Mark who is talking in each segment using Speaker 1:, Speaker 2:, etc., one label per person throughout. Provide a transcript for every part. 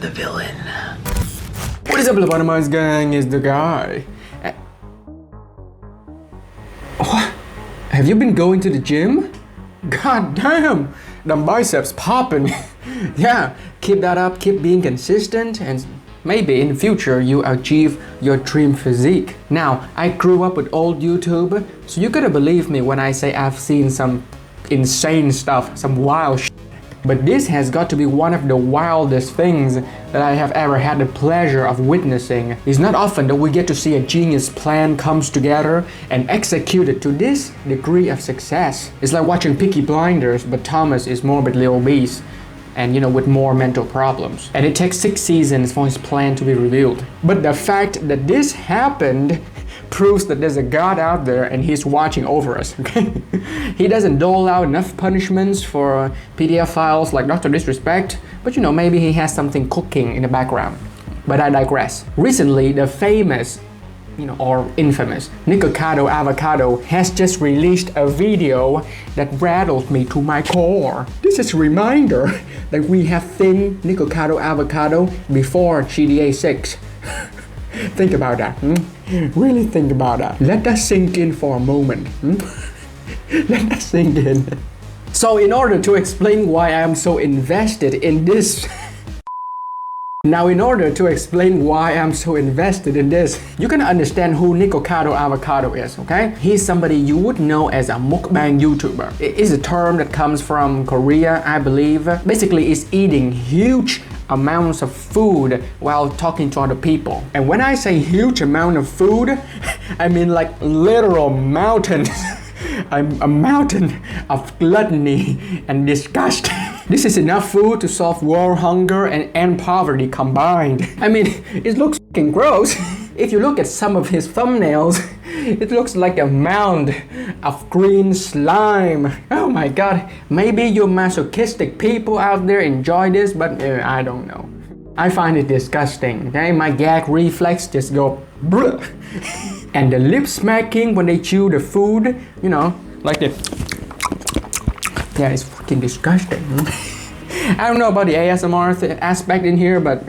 Speaker 1: the villain.
Speaker 2: What is up, LobotomizeGang is the guy. What? Have you been going to the gym? God damn, them biceps popping. Yeah, keep that up, keep being consistent, and maybe in the future you achieve your dream physique. Now, I grew up with old YouTube, so you gotta believe me when I say I've seen some insane stuff, some wild shit. But this has got to be one of the wildest things that I have ever had the pleasure of witnessing. It's not often that we get to see a genius plan comes together and executed to this degree of success. It's like watching Peaky Blinders, but Thomas is morbidly obese and with more mental problems. And it takes 6 seasons for his plan to be revealed. But the fact that this happened proves that there's a God out there and he's watching over us, okay? He doesn't dole out enough punishments for PDF files like Dr. Disrespect, but maybe he has something cooking in the background. But I digress. Recently, the famous, or infamous Nikocado Avocado has just released a video that rattled me to my core. This is a reminder that we have thin Nikocado Avocado before GTA 6. Think about that. Really think about that. Let that sink in for a moment. Let that sink in. So in order to explain why I am so invested in this Now, in order to explain why I'm so invested in this, you can understand who Nikocado Avocado is, okay? He's somebody you would know as a mukbang YouTuber. It is a term that comes from Korea, I believe. Basically, it's eating huge amounts of food while talking to other people. And when I say huge amount of food, I mean like literal mountains. I'm a mountain of gluttony and disgust. This is enough food to solve world hunger and end poverty combined. I mean, it looks fucking gross. If you look at some of his thumbnails, it looks like a mound of green slime. Oh my god, maybe you masochistic people out there enjoy this, but I don't know. I find it disgusting, okay? My gag reflex just go bleh. And the lip smacking when they chew the food, like this. Yeah, it's fucking disgusting. I don't know about the ASMR aspect in here, but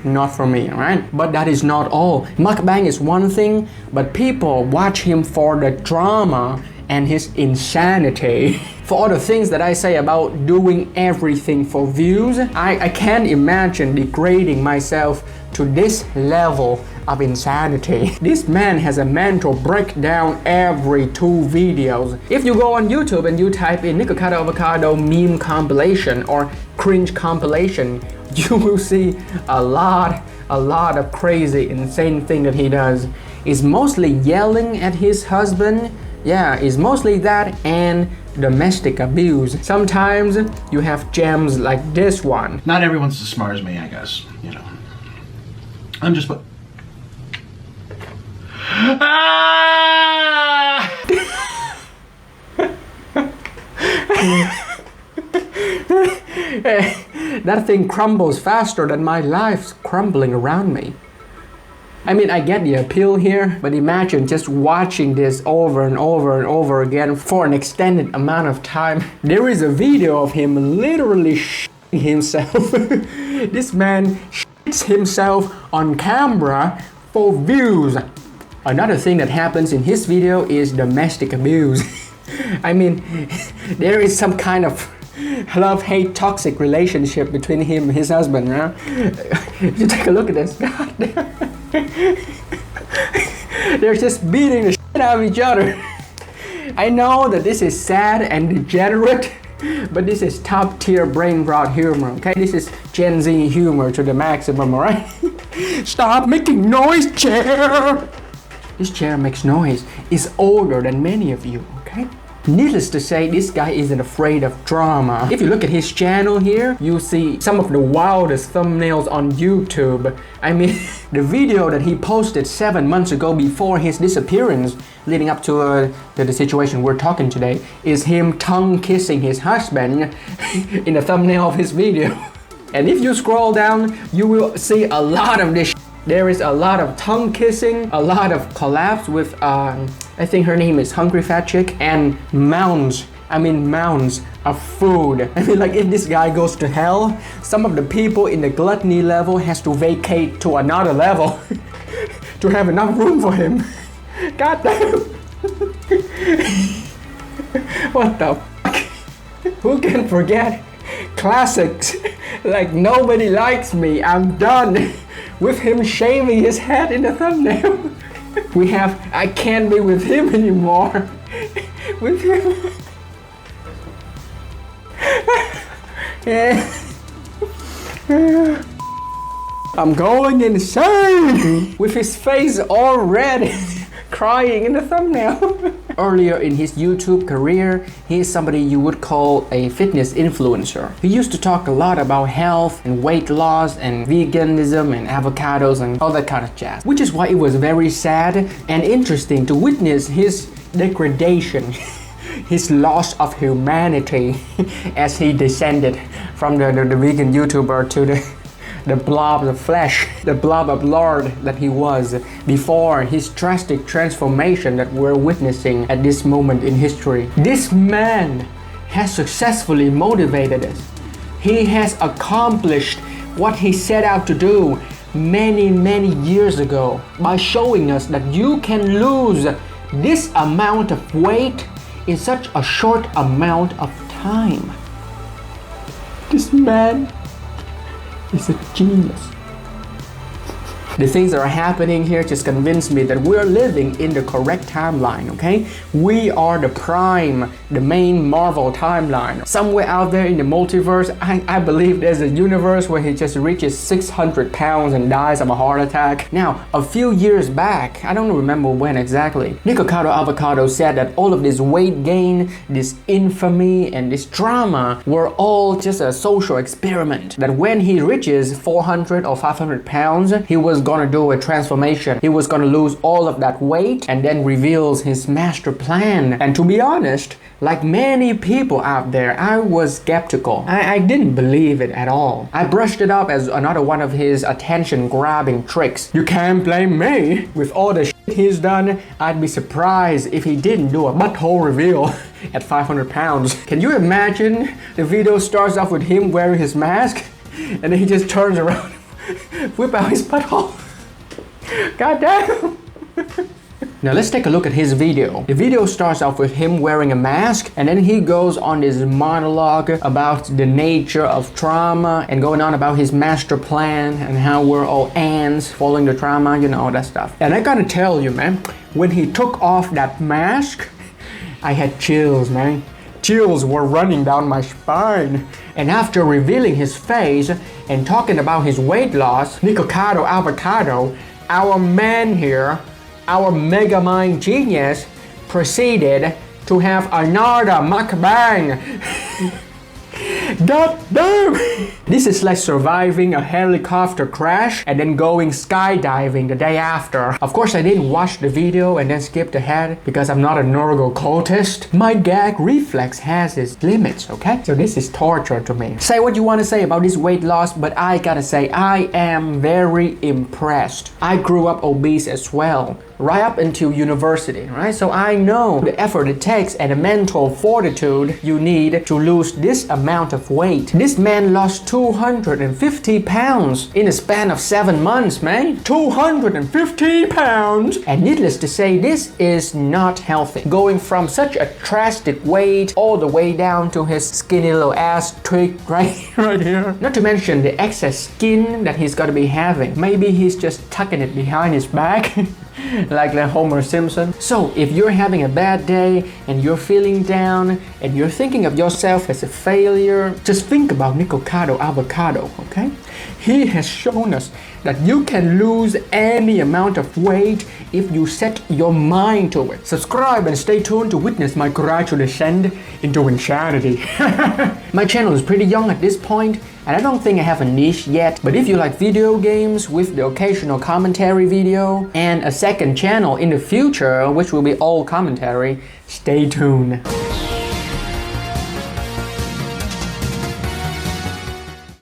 Speaker 2: not for me, alright? But that is not all. Mukbang is one thing, but people watch him for the drama and his insanity. For all the things that I say about doing everything for views, I can't imagine degrading myself to this level of insanity. This man has a mental breakdown every 2 videos. If you go on YouTube and you type in Nikocado Avocado meme compilation or cringe compilation, you will see a lot of crazy, insane thing that he does. It's mostly yelling at his husband. Yeah, it's mostly that and domestic abuse. Sometimes you have gems like this one.
Speaker 1: Not everyone's as smart as me, I guess. I'm just
Speaker 2: That thing crumbles faster than my life's crumbling around me. I mean, I get the appeal here, but imagine just watching this over and over and over again for an extended amount of time. There is a video of him literally shitting himself. This man shits himself on camera for views. Another thing that happens in his video is domestic abuse. I mean, there is some kind of love-hate toxic relationship between him and his husband, right? You take a look at this. God damn. They're just beating the shit out of each other. I know that this is sad and degenerate, but this is top tier brain rot humor, okay? This is Gen Z humor to the maximum, alright? Stop making noise, chair! This chair makes noise. It's older than many of you, okay? Needless to say, this guy isn't afraid of drama. If you look at his channel here, you see some of the wildest thumbnails on YouTube. I mean, the video that he posted 7 months ago before his disappearance, leading up to the situation we're talking today, is him tongue kissing his husband in the thumbnail of his video. And if you scroll down, you will see a lot of this. There is a lot of tongue kissing, a lot of collabs with I think her name is Hungry Fat Chick, and mounds I mean mounds of food. I mean, like, if this guy goes to hell, some of the people in the gluttony level has to vacate to another level to have enough room for him. God damn. What the fuck? Who can forget classics like Nobody Likes Me, I'm Done, with him shaving his head in the thumbnail. We have I Can't Be With Him Anymore with him. I'm going insane with his face all red, crying in the thumbnail. Earlier in his YouTube career, he is somebody you would call a fitness influencer. He used to talk a lot about health and weight loss and veganism and avocados and all that kind of jazz, which is why it was very sad and interesting to witness his degradation, his loss of humanity as he descended from the vegan YouTuber to the blob of flesh, the blob of lard that he was before his drastic transformation that we're witnessing at this moment in history. This man has successfully motivated us. He has accomplished what he set out to do many years ago by showing us that you can lose this amount of weight in such a short amount of time. This man is a genius. The things that are happening here just convince me that we're living in the correct timeline, okay? We are the prime, the main Marvel timeline. Somewhere out there in the multiverse, I believe there's a universe where he just reaches 600 pounds and dies of a heart attack. Now, a few years back, I don't remember when exactly, Nikocado Avocado said that all of this weight gain, this infamy, and this drama were all just a social experiment. That when he reaches 400 or 500 pounds, he was gonna do a transformation. He was gonna lose all of that weight and then reveals his master plan. And to be honest, like many people out there, I was skeptical. I didn't believe it at all. I brushed it up as another one of his attention-grabbing tricks. You can't blame me. With all the shit he's done, I'd be surprised if he didn't do a butthole reveal at 500 pounds. Can you imagine? The video starts off with him wearing his mask and then he just turns around, whip out his butthole. God damn. Now let's take a look at his video. The video starts off with him wearing a mask and then he goes on this monologue about the nature of trauma and going on about his master plan and how we're all ants following the trauma, you know, all that stuff. And I gotta tell you, man, when he took off that mask, I had chills, man. Chills were running down my spine. And after revealing his face and talking about his weight loss, Nikocado Avocado, our man here, our mega mind genius, proceeded to have another mukbang. God damn! This is like surviving a helicopter crash and then going skydiving the day after. Of course, I didn't watch the video and then skipped ahead because I'm not a Norgo cultist. My gag reflex has its limits, okay? So this is torture to me. Say what you want to say about this weight loss, but I gotta say, I am very impressed. I grew up obese as well, right up until university, right? So I know the effort it takes and the mental fortitude you need to lose this amount of weight. This man lost 250 pounds in a span of 7 months, man. 250 pounds! And needless to say, this is not healthy. Going from such a drastic weight all the way down to his skinny little ass twig right here. Not to mention the excess skin that he's gotta be having. Maybe he's just tucking it behind his back. Like the Homer Simpson. So if you're having a bad day and you're feeling down and you're thinking of yourself as a failure, just think about Nikocado Avocado, okay? He has shown us that you can lose any amount of weight if you set your mind to it. Subscribe and stay tuned to witness my gradual descent into insanity. My channel is pretty young at this point, and I don't think I have a niche yet, but if you like video games with the occasional commentary video and a second channel in the future which will be all commentary, stay tuned.